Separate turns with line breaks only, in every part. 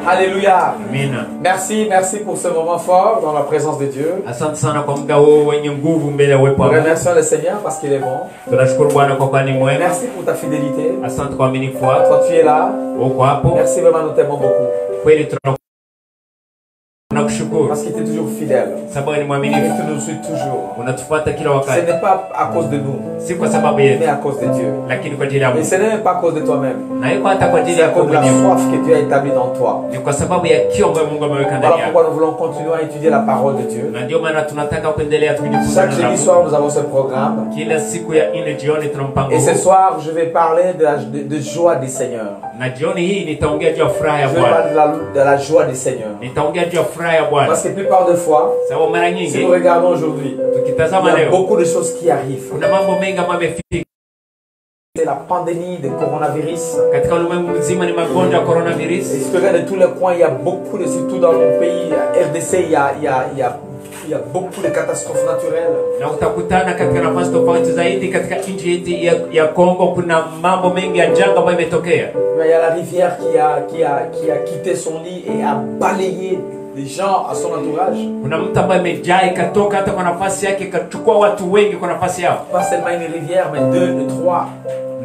Alléluia.
Amina.
Merci pour ce moment fort dans la présence de Dieu.
Asante sana kwa muda huu wenye nguvu mbele ya uwepo wa Mungu.
Remercions le Seigneur parce qu'il est bon.
Tunashukuru Bwana kwa kuwa ni mwema.
Merci pour ta fidélité.
Asante kwa uaminifu wako.
Toi tu es là.
Uko hapo.
Merci vraiment, nous t'aimons beaucoup.
Kweli tunakushukuru.
Parce qu'il était toujours fidèle.
Sababu ni
Et
mwaminifu.
tu nous suis toujours.
Unatufuata kila
Ce
wakati.
n'est pas à cause de nous,
Si kwa sababu
mais
yetu,
à cause de Dieu.
lakini kwa ajili ya
Et
Mungu.
ce n'est même pas à cause de toi-même.
Na iko hata kwa ajili
C'est à
yako
cause de la
mwenyewe.
soif que Dieu a établie dans toi.
Ni kwa sababu ya kio ambayo Mungu ameweka ndani
Voilà
yako.
pourquoi nous voulons continuer à étudier la parole de Dieu.
Na ndio maana tunataka kuendelea tukijifunza
Chaque
neno la
jeudi
Mungu.
soir, nous avons ce programme.
Kila siku ya nne jioni tuna mpango
Et ce
huu.
soir, je vais parler de joie des seigneurs.
Na jioni hii nitaongea juu ya furaha ya
Je vais
Bwana.
parler de la joie des seigneurs.
Nitaongea juu ya furaha ya Bwana.
Parce que la plupart des fois,
Sababu mara
si
nyingi
nous regardons aujourd'hui, il
tukitazama
y a
leo
beaucoup de choses qui arrivent.
kuna mambo mengi ambayo yamefika
C'est la pandémie de coronavirus.
katika ulimwengu mzima, ni magonjwa ya
Et
coronavirus.
si tu regardes de tous les coins, il y a beaucoup de, surtout dans mon pays, RDC, il y a beaucoup de catastrophes naturelles.
Na utakutana katika nafasi tofauti zaidi katika nchi hii ya Kongo, kuna mambo mengi ya janga ambayo imetokea.
Il y a la rivière qui a quitté son lit et a balayé des gens à son entourage.
Kuna mtu ambaye imejaa ikatoka hata kwa nafasi yake ikachukua watu wengi kwa nafasi yao.
Pas seulement une rivière, mais deux, trois.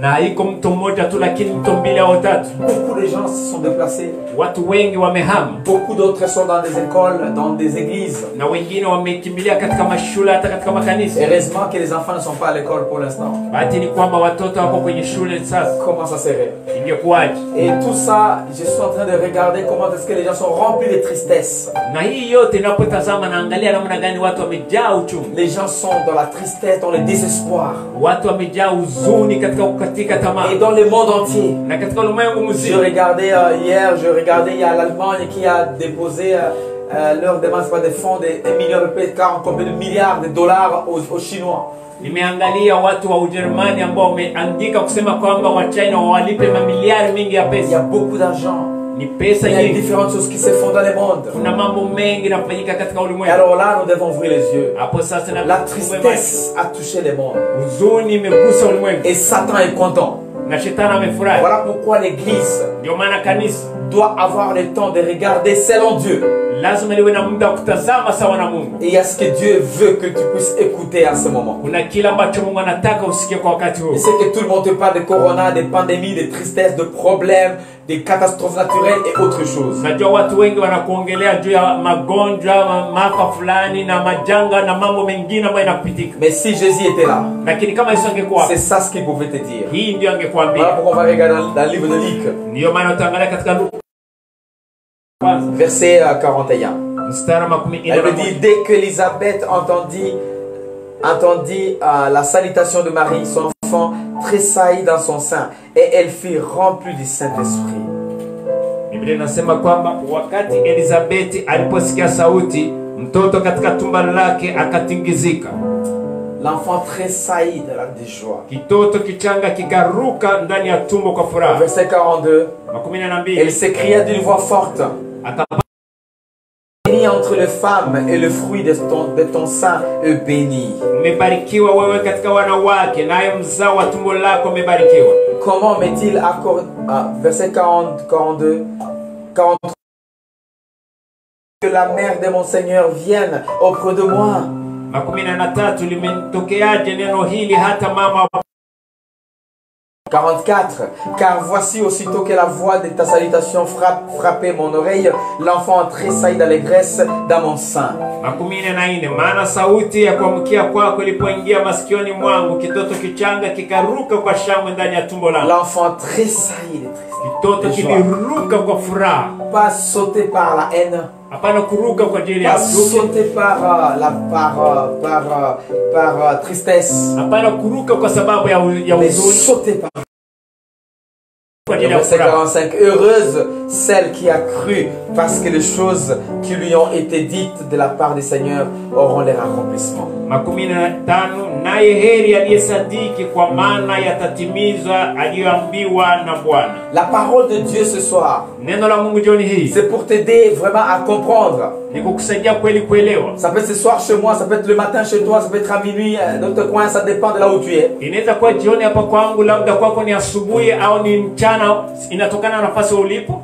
Na iko mtu mmoja tu, lakini mtu mbili au tatu.
Beaucoup de gens se sont déplacés.
Watu wengi wamehama.
Beaucoup d'autres sont dans des écoles, dans des églises.
Na wengine wamekimbilia katika mashule, hata katika makanisa.
Heureusement que les enfants ne sont pas à l'école pour l'instant.
Bahati ni kwamba watoto wako kwenye shule sasa.
Comment ça serait?
Ingekuwaje?
Et tout ça, je suis en train de regarder comment est-ce que les gens sont remplis de tristesse.
Na hii yote ninapotazama naangalia namna gani watu wamejaa uchungu.
Les gens sont dans la tristesse, dans le désespoir.
Watu wamejaa huzuni katika tamaa.
Et dans le monde entier.
Na katika ulimwengu
Je
mzima.
regardais hier, il y a l'Allemagne qui a déposé leur demande de fonds de 1 million de milliards de dollars aux Chinois.
Nimeangalia watu wa Ujerumani ambao wameandika kusema kwamba wa China wawalipe mamiliari mingi ya
Il y
pesa.
a beaucoup d'argent.
Ni pesa
Il y a
nyingi.
différentes choses qui se font dans le monde.
Kuna mambo mengi yanafanyika katika
Et
ulimwengu.
alors là, nous devons ouvrir les yeux.
Hapo sasa na
La tristesse a touché le monde.
huzuni imegusa ulimwengu.
Et Satan est content.
Na shetani amefurahi.
Voilà pourquoi l'Église
Ndio maana kanisa
doit avoir le temps de regarder selon Dieu.
lazima liwe na muda wa kutazama sawa na Mungu.
Et il y a ce que Dieu veut que tu puisses écouter à ce moment.
Kuna kila ambacho Mungu anataka usikie kwa wakati huu.
Je sais que tout le monde te parle de corona, de pandémies, de tristesse, de problèmes, de catastrophes naturelles et autres choses.
Najua watu wengi wanakuongelea juu ya magonjwa, maafa fulani na majanga na mambo mengine ambayo yanapitika.
Mais si Jésus était là,
Lakini kama Yesu angekuwa,
c'est ça ce qu'il pouvait te dire.
hii ndio
Voilà
angekuambia.
pourquoi on va regarder dans le livre de Luc,
Ndio maana utaangalia katika Luka kwanza
verset 41.
mstari wa 14.
Elle me dit, dès qu'Élisabeth entendit la salutation de Marie, son enfant tressaillit dans son sein et elle fut remplie du Saint-Esprit.
Biblia inasema kwamba wakati Elizabeti aliposikia sauti, mtoto katika tumbo lake akatingizika.
L'enfant tressaillit de joie.
Kitoto kichanga kikaruka ndani ya tumbo kwa furaha.
Verset 42.
12.
Elle s'écria d'une voix forte, béni entre les femmes et le fruit de ton sein est béni.
Umebarikiwa wewe katika wanawake, naye mzao wa tumbo lako umebarikiwa.
Comment m'est-il accordé, verset 42, que la mère de mon Seigneur vienne auprès de moi.
13. Limenitokeaje neno hili hata mama.
44. Car voici aussitôt que la voix de ta salutation frappait mon oreille, l'enfant tressaillit d'allégresse dans mon sein.
14. Maana sauti ya kuamkia kwako ilipoingia masikioni mwangu, kitoto kichanga kikaruka kwa shangwe ndani ya tumbo langu.
L'enfant tressaillit de tristesse.
Kitoto kiliruka kwa furaha.
Pas sauté par la haine.
Hapana kuruka kwa ajili ya
Pas sauté par tristesse.
Hapana kuruka kwa sababu ya
Mais
huzuni.
sauté par.
Kwa ajili ya
Verset
furaha.
45. Heureuse celle qui a cru, parce que les choses qui lui ont été dites de la part du Seigneur auront leur accomplissement.
15. Naye heri aliyesadiki, kwa maana yatatimizwa aliyoambiwa na Bwana.
La parole de Dieu ce soir,
Neno la Mungu jioni hii
c'est pour t'aider vraiment à comprendre.
ni kukusaidia kweli kuelewa.
Ça peut être ce soir chez moi, ça peut être le matin chez toi, ça peut être à minuit dans ton coin, ça dépend de là où tu es.
Inaweza kuwa jioni hapa kwangu, labda kwako ni asubuhi au ni mchana, inatokana na nafasi ulipo.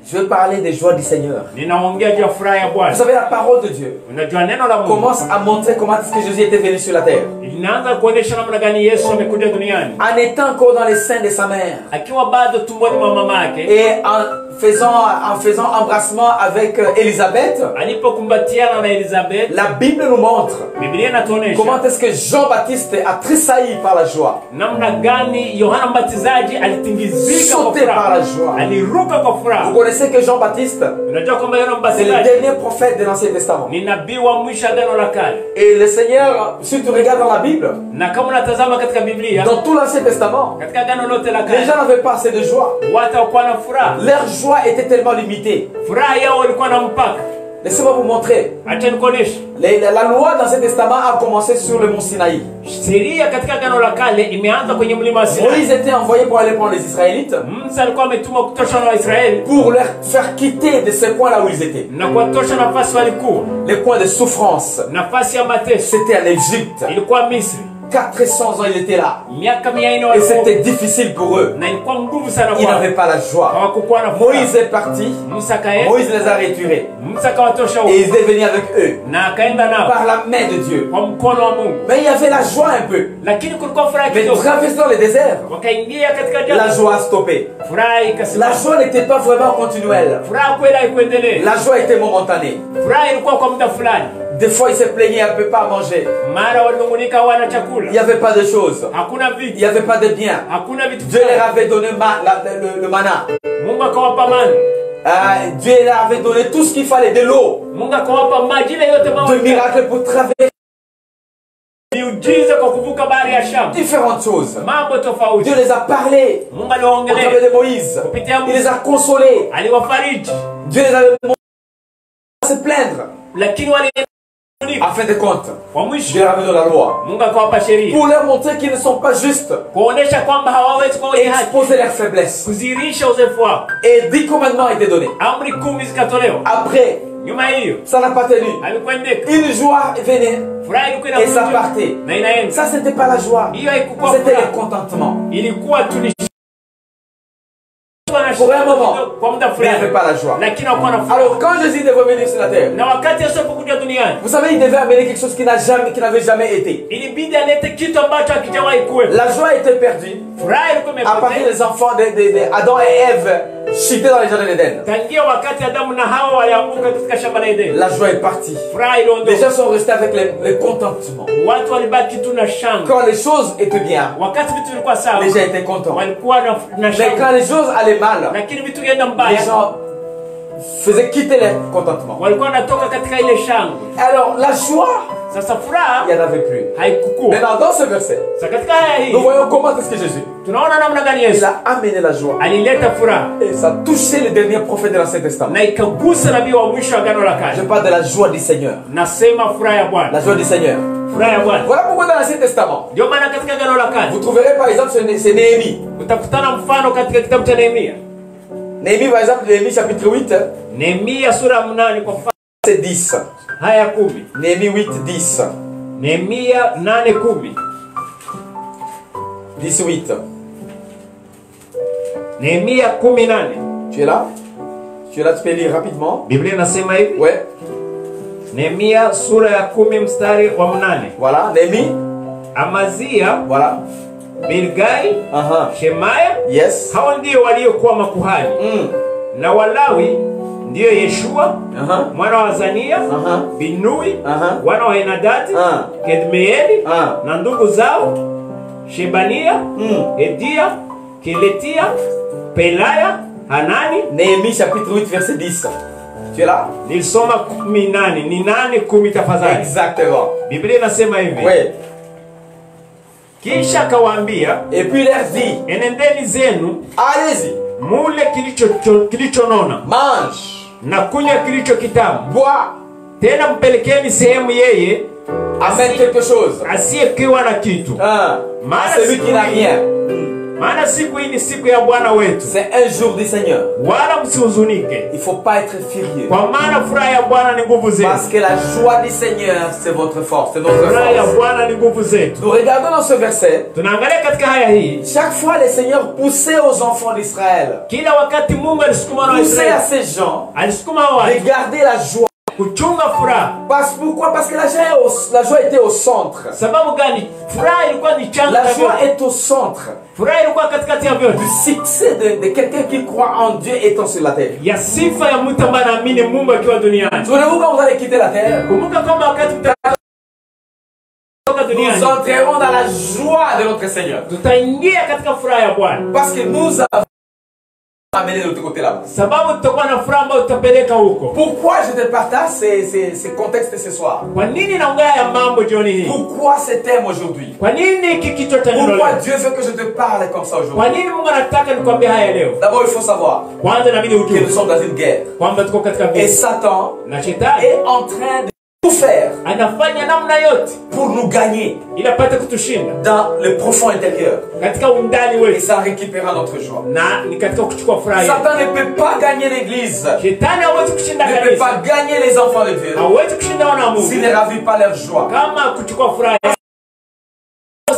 Je vais parler des joies du Seigneur.
Ninaongea juu ya furaha ya
Vous
Bwana.
savez, la parole de Dieu
Unajua neno la Mungu
commence à montrer comment est-ce que Jésus était venu sur la terre.
inaanza kuonyesha namna gani Yesu amekuja duniani
En étant encore dans les seins de sa mère.
akiwa bado tumboni mwa mama yake,
Et en faisant embrassement avec Élisabeth.
alipokumbatiana na Elizabeth.
La Bible nous montre
Biblia inatuonyesha
comment est-ce que Jean-Baptiste a tressailli par la joie.
namna gani Yohana Mbatizaji alitingizika kwa
Sauté par la
furaha,
joie.
aliruka kwa
Vous
furaha.
connaissez que Jean-Baptiste,
Unajua kwamba Yohana
c'est le
Mbatizaji
dernier prophète de l'Ancien Testament.
ni nabii wa mwisho agano la kale,
Et le Seigneur, si tu regardes dans la Bible,
na kama unatazama katika Biblia,
dans tout l'Ancien Testament,
katika agano lote la
les
kale
gens n'avaient pas assez de joie.
watu hawakuwa na furaha.
Leur joie était tellement limitée.
Furaha yao ilikuwa na mpaka.
Laissez-moi vous montrer.
Acha nikuoneshe.
La loi dans cet testament a commencé sur le mont Sinaï.
Sheria katika agano la kale imeanza kwenye mlima wa Sinai.
Moïse était envoyé pour aller prendre les Israélites
Musa alikuwa ametumwa kutosha na Waisraeli
pour leur faire quitter de ce coin là où ils étaient.
na kuwatosha nafasi walikuwa,
Les coins de souffrance.
nafasi ya mateso.
C'était en Égypte.
Ilikuwa Misri.
400 ans ils étaient là.
Miaka 400
Et
walikuwa
c'était difficile pour eux.
na ilikuwa ngumu sana
Ils
kwao.
n'avaient pas la joie.
Hawakuwa na furaha.
Moïse est parti.
Musa kaenda,
Moïse les a retirés.
Musa kawatosha
Et
huko
ils est venu avec eux.
na akaenda nao
Par la main de Dieu.
kwa mkono wa Mungu,
Mais il y avait la joie un peu.
lakini kulikuwa furaha
Mais
kidogo.
traversant le désert,
Wakaingia katika
la
jangwa,
joie a stoppé.
furaha
La
ikasimama.
joie n'était pas vraiment continuelle.
Furaha kweli haikuendelea.
La joie était momentanée.
Furaha ilikuwa kwa muda fulani.
Des fois, ils se plaignaient, ils ne pouvaient pas manger.
Mara walinungunika hawana
Il
chakula,
n'y avait pas de choses.
hakuna
Il
vitu,
n'y avait pas de biens.
hakuna vitu
Dieu
fulani.
leur avait donné le manna.
Mungu akawapa mana,
Dieu leur avait donné tout ce qu'il fallait, de l'eau,
Mungu akawapa maji ile yote
de
mawili,
miracles pour traverser
miujiza kwa kuvuka bahari ya Shamu,
différentes choses.
mambo tofauti.
Dieu les a parlé
Mungu
au travers
aliwaongelea
de Moïse.
kupitia
Il les
Musa,
a consolés.
aliwafariji,
Dieu les avait montré à se plaindre.
lakini wale
En fin de compte,
kwa
Dieu
mwisho
leur avait donné la loi.
Mungu akawapa sheria
Pour leur montrer qu'ils ne sont pas justes.
kuonesha kwamba hawawezi kuwa wenye haki,
Exposer leurs faiblesses.
kuzirisha uzefu wao.
Et 10 commandements étaient donnés.
Amri 10 zikatolewa.
Après,
Nyuma hiyo
ça n'a pas tenu.
alikwendeka,
Une joie venait
furaha ilikuwa
et ça
inakuja
partait.
na inaenda.
Ça, c'était pas la joie.
Hiyo haikuwa
C'était le
furaha,
contentement.
ilikuwa tu ni
Pour un moment,
kwa muda
mais il n'avait
fulani,
pas la joie.
lakini hakuwa na furaha.
Alors, quand Jésus devait venir sur la terre,
Na wakati Yesu alipokuja duniani,
vous savez, il devait amener quelque chose qui n'avait jamais été.
ilibidi alete kitu ambacho hakijawahi kuwepo.
La joie était perdue
Furaha ilikuwa
à partir
imepotea
des enfants d'Adam et Ève chutés dans les jardins d'Éden.
tangia wakati Adamu na Hawa walianguka katika shamba la Edeni.
La joie est partie.
Furaha
Les
iliondoka,
gens sont restés avec le contentement.
watu walibaki tu na shangwe.
Quand les choses étaient bien,
Wakati vitu vilikuwa sawa,
les gens étaient contents.
walikuwa na
Mais
shangwe,
quand les choses allaient mal,
lakini vitu vienda
les
mbaya,
gens faisaient quitter le contentement.
walikuwa wanatoka katika ile shangwe.
Alors, la joie,
Sasa furaha
il n'y en avait plus.
haikukuwa.
Maintenant, dans ce verset,
Sasa katika aya hii
nous voyons comment est-ce que Jésus,
tunaona namna gani
il
Yesu
a amené la joie.
alileta furaha
Et ça a touché le dernier prophète de l'Ancien Testament.
na ikagusa nabii wa mwisho wa agano la
Je
kale.
parle de la joie du Seigneur.
Nasema furaha ya Bwana,
La joie du Seigneur.
furaha ya Bwana.
Voilà pourquoi dans l'Ancien Testament,
Ndio maana katika agano la kale
vous trouverez par exemple c'est Néhémie.
utakutana mfano katika kitabu cha Nehemia.
Néhémie, par exemple, Néhémie chapitre 8,
Nehemia sura ya 8 kwa mfano
c'est 10.
haya 10.
Néhémie 8, 10.
Nehemia 8:10.
18.
Nehemia 18.
Tu es là? Tu es là, tu peux lire rapidement.
Biblia inasema hivi.
Ouais.
Nehemia sura ya 10 mstari wa 8.
Voilà. Néhémie.
Amazia,
Voilà.
Bilgai, Shemaya,
Yes.
hao ndio waliokuwa makuhani. Na Walawi ndio Yeshua mwana wa Zania, Binui wana wa Henadadi, Kedmeeli na ndugu zao Shebania, Edia, Keletia, Pelaya, Hanani.
Néhémie chapitre 8 verset 10. Tu es là?
Nilisoma 18, ni 8:10 tafadhali.
Exactement.
Biblia inasema hivi.
Ouais.
Kisha akawaambia,
Et puis il leur dit,
enendeni zenu
allez-y,
mule kilichonona
mange,
na kunywa kilicho kitamu,
bois,
tena mpelekeni sehemu yeye
amène quelque chose.
asiyekiwa na kitu.
À celui qui n'a rien.
Maana siku hii ni siku ya Bwana wetu.
C'est un jour du Seigneur.
Wala msihuzunike.
Il faut pas être furieux.
Kwa maana furaha ya Bwana ni nguvu zetu.
Parce que la joie du Seigneur, c'est votre force, c'est notre
Furaha ya
force.
Bwana ni nguvu zetu.
Nous regardons dans ce verset.
Tunaangalia katika haya hii.
Chaque fois, le Seigneur poussait aux enfants d'Israël.
Kila wakati Mungu alisukuma wana wa
Poussait à
Israeli.
ces gens
Alisukuma watu
de garder la joie.
kuchunga furaha.
Pourquoi? Parce que la joie était au centre.
Sababu gani? Furaha ilikuwa ni chanzo
La
cha
joie
vyote.
est au centre
Furaha ilikuwa katikati ya vyote.
du succès de quelqu'un qui croit en Dieu étant sur la terre.
Ya sifa ya mtu ambaye anaamini Mungu akiwa duniani.
Souvenez-vous quand vous allez quitter la terre,
Kumbuka kwamba wakati mtatoka
nous
duniani,
entrerons dans la joie de notre Seigneur.
tutaingia katika furaha ya Bwana.
Parce que nous avons amené de l'autre côté là.
Sababu tutakuwa na furaha ambayo tutapeleka huko.
Pourquoi je te partage ces contextes ce soir?
Kwa nini naongea ya mambo jioni hii?
Pourquoi ce thème aujourd'hui?
Kwa nini hiki kichwa cha neno
Pourquoi
leo?
Dieu veut que je te parle comme ça
Kwa
aujourd'hui?
nini Mungu anataka nikwambie haya leo?
D'abord, il faut savoir
Kwanza inabidi
que nous
ujue
sommes dans une guerre.
kwamba tuko katika
Et
vita.
Satan
Na shetani
est en train de tout faire
anafanya namna yote
pour nous gagner
ili apate kutushinda
dans le profond intérieur.
katika undani
Et
wetu,
ça récupérera notre joie.
na ni katika kuchukua furaha yetu.
Satan ne peut pas gagner l'église.
Shetani hawezi kushinda
Ne peut pas
kanisa,
gagner les enfants de Dieu
hawezi kushinda wana wa
s'il
Mungu
ne ravive pas leur joie.
kama kuchukua furaha yetu.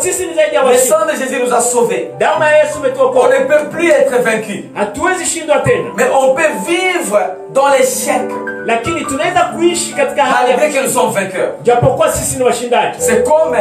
Sisi ni zaidi ya
Le
washindi.
sang de Jésus nous a sauvés.
Damu ya Yesu
On
imetuokoa.
ne peut plus être vaincu.
Hatuwezi shindwa tena,
Mais on peut vivre dans l'échec
lakini tunaweza kuishi katika hali
malgré que
ya
nous sommes vainqueurs.
japokuwa sisi ni washindaji.
C'est comme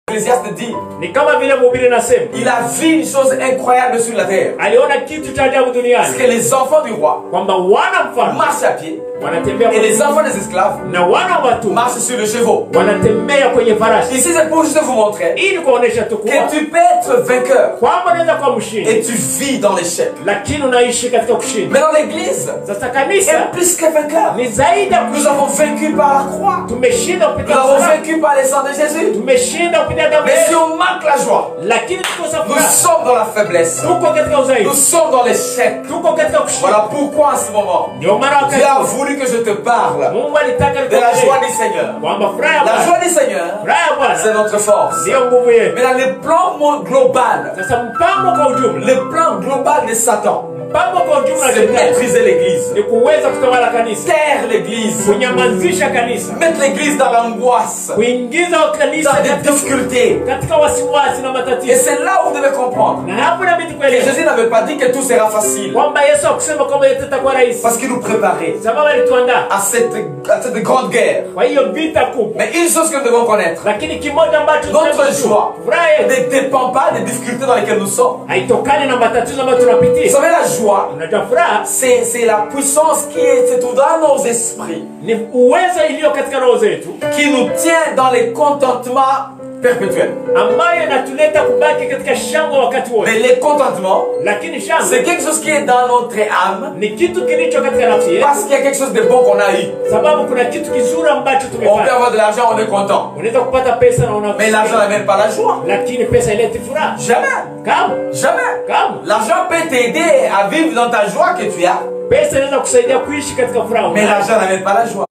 l'Ecclésiaste dit.
Ni kama vile mhubiri anasema,
Il a vu une chose incroyable sur la terre.
aliona kitu cha ajabu
Parce
duniani,
que les enfants du roi
kwamba wana mfalme
marchent à pied
wanatembea
et les enfants des esclaves
na wana wa watumwa
marchent sur le chevaux.
wanatembea kwenye farasi.
Ici, c'est pour juste vous montrer
Ili kuonesha tu kuwa
que tu peux être vainqueur
kwamba unaweza kuwa mshindi,
et tu vis dans l'échec.
lakini unaishi katika kushinda.
Mais dans l'église,
Sasa
est
kanisa
plus que vainqueur.
ni zaidi ya
Nous
kushinda.
avons vaincu par la croix.
Tumeshinda
Nous
kupitia
avons
msalaba,
vaincu par le sang de Jésus.
tumeshinda kupitia damu
Mais
ya
si
Yesu,
on manque la joie,
lakini tukosa
nous
furaha,
sommes dans la faiblesse.
tuko katika
Nous
udhaifu,
sommes dans l'échec.
tuko katika kushinda.
Voilà pourquoi en ce moment,
Ndio maana
Dieu a
wakati
voulu que je te parle
Mungu alitaka
de la joie
nikuambie
du Seigneur.
kwamba furaha ya
La
Bwana,
joie du Seigneur,
furaha ya
c'est
Bwana
notre force.
ndiyo nguvu yetu.
Mais dans le plan global,
Sasa mpango kwa ujumla,
le plan global de Satan,
mpango kwa ujumla
c'est
shetani
maîtriser l'église,
ni kuweza kutawala kanisa,
taire l'église,
kunyamazisha kanisa,
mettre l'église dans l'angoisse,
kuingiza kanisa
dans des difficultés.
katika wasiwasi na
Et
matatizo.
c'est là où vous devez comprendre
Na hapo inabidi
que
kuelewa
Jésus n'avait pas dit que tout sera facile,
kwamba Yesu hakusema kwamba yote itakuwa rahisi,
parce qu'il nous préparait
sababu alituandaa
à cette grande guerre.
kwa hiyo vita kubwa.
Mais une chose que nous devons connaître,
Lakini kimoja ambacho
notre
tunajua,
joie
furaha yetu
ne dépend pas des difficultés dans lesquelles nous sommes.
haitokani na matatizo ambayo
Vous
tunapitia.
savez, la joie,
Unajua furaha
c'est la puissance qui est tout dans nos esprits,
ni uwezo iliyo katika roho zetu
qui nous tient dans les contentements perpétuels.
ambayo inatuleta kubaki katika shangwe wakati wote.
Mais les contentements,
Lakini
c'est
shangwe
quelque chose qui est dans notre âme,
ni kitu kilicho katika nafsi yetu,
parce qu'il y a quelque chose de bon qu'on a eu.
sababu kuna kitu kizuri ambacho
On peut
tumepata.
avoir de l'argent, on est content.
Unaweza kupata pesa na
Mais l'argent
una
n'amène pas la joie.
lakini pesa ileti furaha
Jamais.
kama
Jamais. L'argent peut t'aider à vivre dans ta joie que tu as,
pesa inaweza kusaidia kuishi katika furaha.
mais l'argent n'amène pas la joie.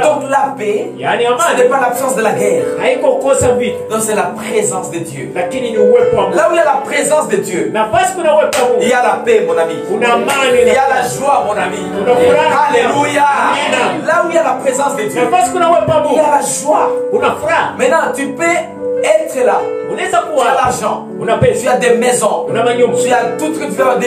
Donc la paix,
Yani
ce
amani
n'est pas l'absence de la guerre.
haiko kukosa vita,
Donc c'est la présence de Dieu.
lakini ni uwepo wa Mungu.
Là où il y a la présence de Dieu,
Nafasi kuna uwepo wa
il
Mungu,
y a la paix, mon ami.
kuna amani,
Il y a la joie, mon ami. Alléluia. Là où il y a la présence de Dieu,
nafasi kuna uwepo wa
il y
Mungu,
a la joie.
kuna furaha.
Maintenant, tu peux être là.
Unaweza
Tu as
kuwa
l'argent.
una
Tu
pesa,
as des maisons.
una manyumba,
Tu as tout ce que tu veux,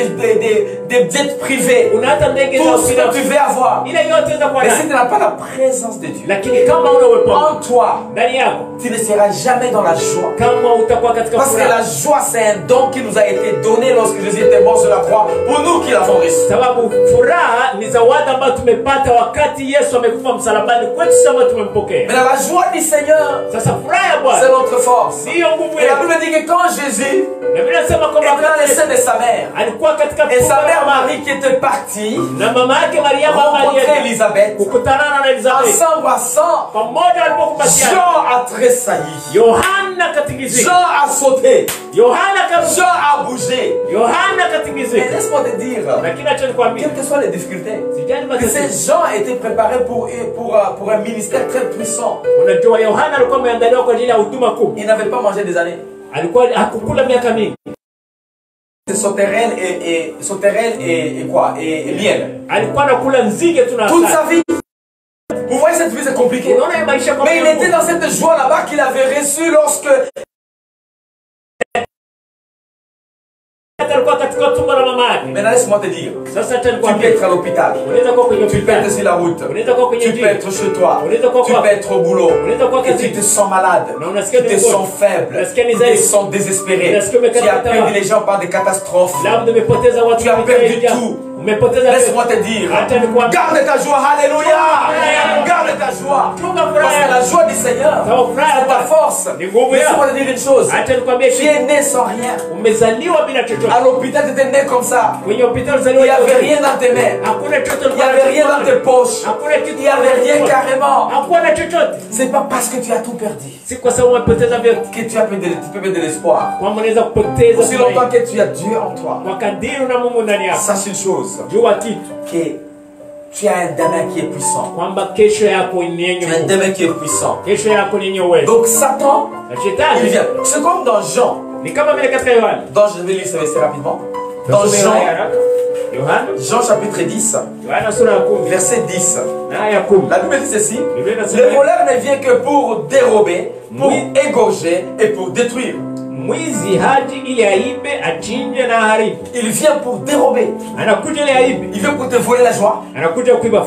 des jets privés.
una hata ndege za
Tout ce que tu
binafsi,
veux avoir.
ile yote inaweza kuwa
Mais si
ndani.
tu n'as pas la présence de Dieu,
Lakini kama una uwepo wa Mungu
en toi,
ndani yako,
tu ne seras jamais dans la joie.
kama utakuwa katika
Parce que
furaha,
la joie, c'est un don qui nous a été donné lorsque Jésus était mort sur la croix. Pour nous qui l'avons reçu.
sababu furaha ni zawadi ambayo tumepata wakati Yesu amekufa msalabani kwetu, sema tumempokea.
Mais la joie du Seigneur,
Sasa furaha ya
c'est
Bwana
notre force.
ndiyo nguvu
Et la
yetu.
Bible dit que quand Jésus
Na Biblia inasema kwamba
était dans les
wakati
seins de sa mère,
alikuwa katika
et sa
tumbo
mère
la mama
Marie qui était partie,
na mama yake Mariamu
rencontrer
alienda
Élisabeth,
kukutana na
en
Elizabeth,
s'embrassant,
pamoja walipokumbatiana,
Jean a tressailli.
Yohana katingizika,
Jean a sauté.
Yohana karuka,
Jean a bougé.
Yohana
Mais
katingizika.
laisse-moi te dire,
Lakini acha nikwambie,
quelles que soient les difficultés,
sijali
que
matatizo.
ces gens étaient préparés pour un ministère très puissant.
Unajua Yohana alikuwa ameandaliwa kwa ajili ya huduma kubwa.
Il n'avait pas mangé des années.
alikuwa hakukula miaka mingi.
C'est sauterelle et quoi? Et miel.
Alikuwa anakula nzige tu na
toute sa vie. Vous voyez, cette vie c'est compliqué. Mais il était dans cette joie là-bas qu'il avait reçue lorsque maintenant laisse-moi te dire, tu peux être à l'hôpital, tu peux être sur la route, tu peux être chez toi, tu peux être au boulot, et tu te sens malade, tu te sens faible, tu te sens désespéré, tu as perdu les gens par des catastrophes, tu as perdu tout. Laisse-moi te dire, garde ta joie, alléluia, garde ta joie, parce que la joie du Seigneur, c'est ta force. Laisse-moi te dire une chose, tu es né sans rien. À l'hôpital, tu étais né comme ça. Il n'y avait rien dans tes mains, il n'y avait rien dans tes poches, il n'y avait rien carrément. C'est pas parce que tu as tout perdu que tu peux perdre de l'espoir. Aussi longtemps que tu as Dieu en toi, sache une chose, que tu as un demain qui est puissant. Tu as un demain qui est puissant. Donc Satan, il vient. C'est comme dans Jean. Donc je vais lire ce verset rapidement. Dans Jean chapitre 10, verset 10. La Bible dit ceci: le voleur ne vient que pour dérober, pour égorger et pour détruire. Il vient pour dérober. Il vient pour te voler la joie. Il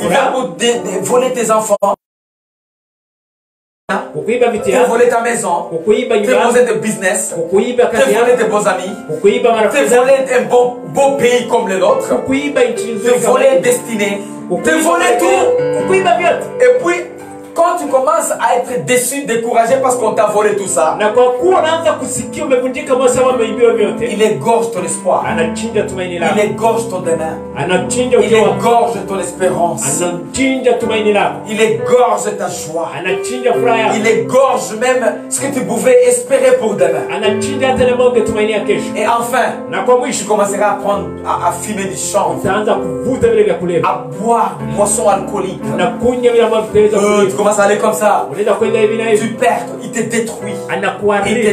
vient pour voler tes enfants, te voler ta maison, te voler tes business, te voler tes bons amis, te voler un beau pays comme le nôtre, te voler destinée, te voler tout. Et puis quand tu commences à être déçu, découragé parce qu'on t'a volé tout ça, il égorge ton espoir, il égorge ton demain, il égorge ton espérance, il égorge ta joie, il égorge même ce que tu pouvais espérer pour demain. Et enfin, tu commenceras à prendre, à fumer du chanvre, à boire boisson alcoolique. Tu commences à aller comme ça, tu perds, il te détruit, il te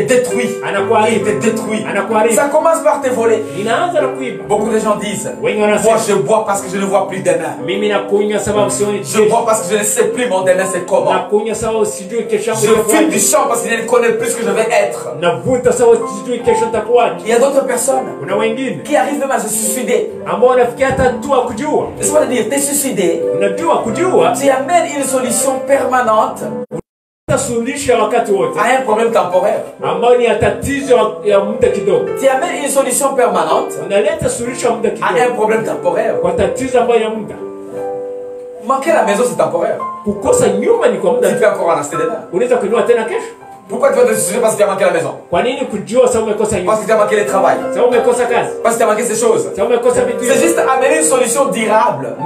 détruit, il te détruit. Ça commence par te voler. Beaucoup de gens disent, moi je bois parce que je ne vois plus demain, je bois parce que je ne sais plus mon demain c'est comment, je fume du champ parce que je ne connais plus ce que je vais être. Il y a d'autres personnes qui arrivent même à se suicider. Laisse-moi te dire, t'es suicidé, tu amènes une solution permanente à un problème temporaire. Tu amènes une solution permanente à un problème temporaire. Manquer la maison c'est temporaire. Tu peux encore en acheter demain. Pourquoi tu vas te suicider parce que tu as manqué la maison? Parce que tu as manqué le travail, parce que tu as manqué ces choses. C'est juste amener une solution durable à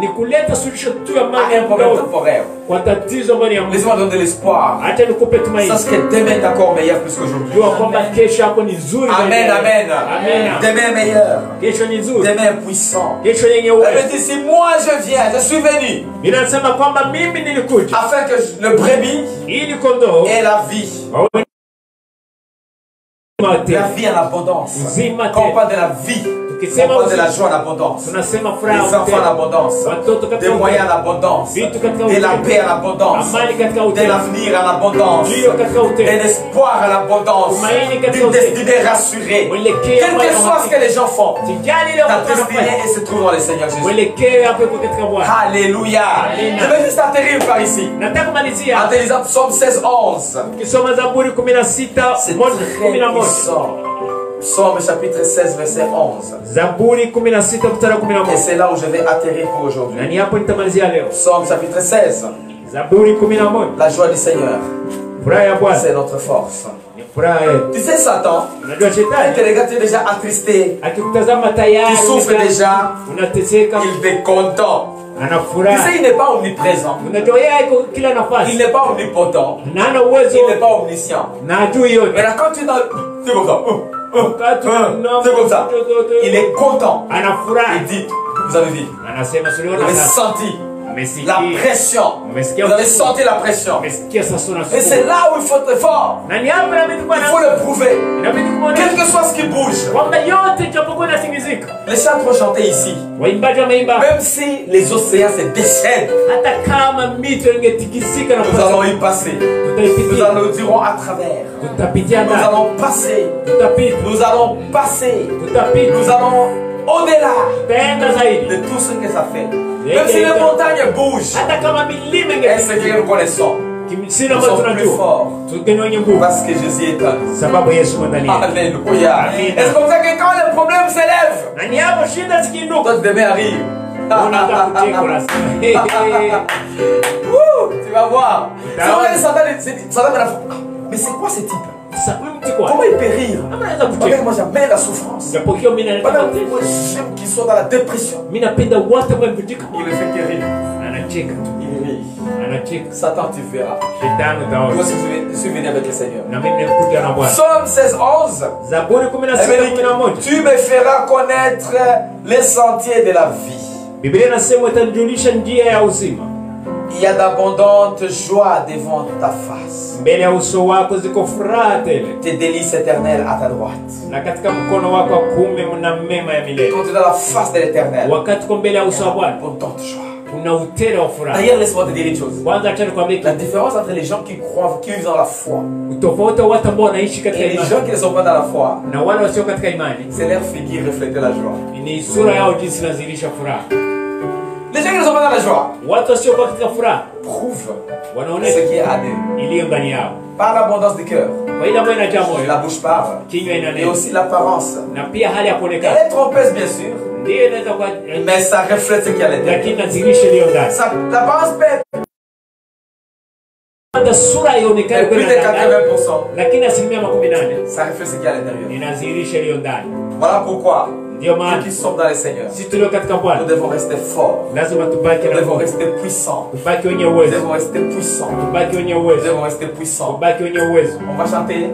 un problème temporaire. Laisse-moi donner de l'espoir. Sache que demain est encore meilleur plus qu'aujourd'hui. Amen, amen. Demain meilleur, demain puissant. Elle me dit, si moi je viens, je suis venu afin que le brebis ait la vie. La vie en abondance. Quand on parle de la vie, on parle de la joie en abondance, des enfants en abondance, des moyens en abondance, de la paix en abondance, de l'avenir en abondance, de l'espoir en abondance, d'une destinée rassurée. Quel que soit ce que les gens font, ta destinée se trouve dans le Seigneur Jésus. Alléluia. Je vais juste atterrir par ici en te lisant Psaume 16, 11. C'est très puissant. Psaume chapitre 16 verset 11. Et c'est là où je vais atterrir pour aujourd'hui. Psaume chapitre 16. La joie du Seigneur, c'est notre force. Tu sais, Satan, il te regarde, tu es déjà attristé, tu souffres déjà, il est content. Tu sais, il n'est pas omniprésent, il n'est pas omnipotent, il n'est pas omniscient. Maintenant, quand tu es dans... C'est comme ça. C'est comme ça. Il est content. Il dit, vous avez vu, vous avez senti la pression. Vous avez senti la pression. Et c'est là où il faut être fort. Il faut le prouver. Les chants vont chanter ici. Même si les océans se déchaînent, nous allons y passer. Nous dirons à travers. Nous allons passer. Nous allons passer. Nous allons au-delà de tout ce que ça fait. Même si les montagnes bougent, est-ce que nous connaissons? Nous sommes plus forts parce que Jésus est en nous. Alléluia. Et c'est comme ça que quand le problème s'élève, d'autres demain arrivent. Tu vas voir. Mais c'est quoi ce type? Comment il peut rire? Regarde, moi j'aime la souffrance. J'aime qu'il soit dans la dépression. Il ne fait que rire. Satan, tu verras. Moi aussi, je suis venu avec le Seigneur. Psaume 16:11. Tu me feras connaître les sentiers de la vie. Il y a d'abondantes joies devant ta face. Tes délices éternelles à ta droite. Quand tu es dans la face de l'Éternel, abondante joie. D'ailleurs, laisse-moi te dire une chose. La différence entre les gens qui croient, qui vivent dans la foi, et les gens qui ne sont pas dans la foi, c'est leur figure refléter la joie. Les gens qui ne sont pas dans la joie prouvent ce qui est à eux. Par l'abondance du cœur, la bouche parle, et aussi l'apparence. Elle est trompeuse, bien sûr, mais ça reflète ce qu'il y a à l'intérieur. L'apparence peut être plus de 80%. Ça reflète ce qu'il y a à l'intérieur. Voilà pourquoi ceux qui sont dans le Seigneur, nous devons rester forts. Nous devons rester puissants. Nous devons rester puissants. Nous devons rester puissants. On va chanter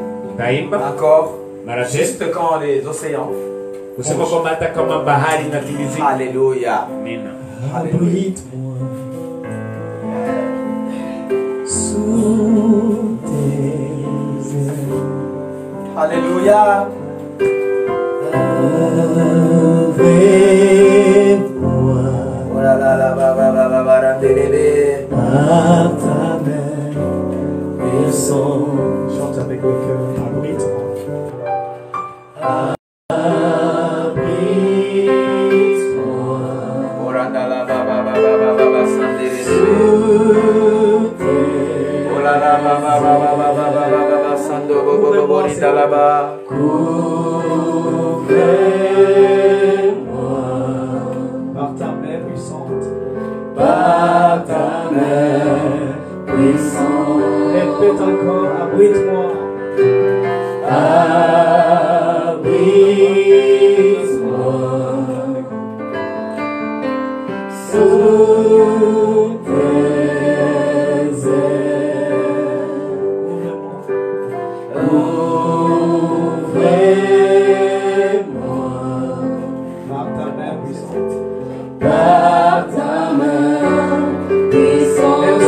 encore juste quand les océans. Alléluia.
Abrite-moi sous tes ailes.
Alléluia.
Avec moi,
Oh là là là, ba ba ba ba ba da dé dé dé.
par ta main puissante. Chante avec le cœur. Abrite-moi. Abrite-moi
Oh là là là, ba ba ba ba ba ba ba san dé dé dé.
sous tes
Oh là là, ba ba ba ba ba ba ba ba ba san do bo bo bo bo di da la ba.
Couvre-moi par ta main puissante. Par ta main puissante. Répète encore, abrite-moi. Abrite-moi sous tes ailes. Ouvre-moi par ta main puissante. Par ta main puissante.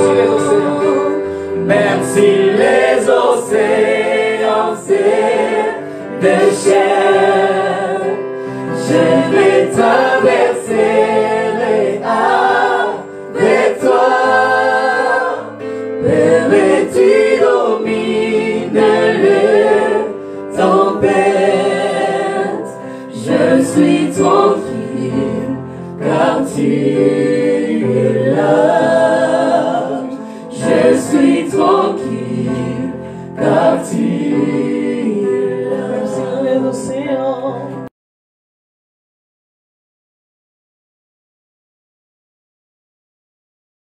Même si les océans déchaînent, je vais traverser les avec toi. Père, tu domines les tempêtes. Je suis tranquille car tu es là. Je suis tranquille car tu es là. Même si les océans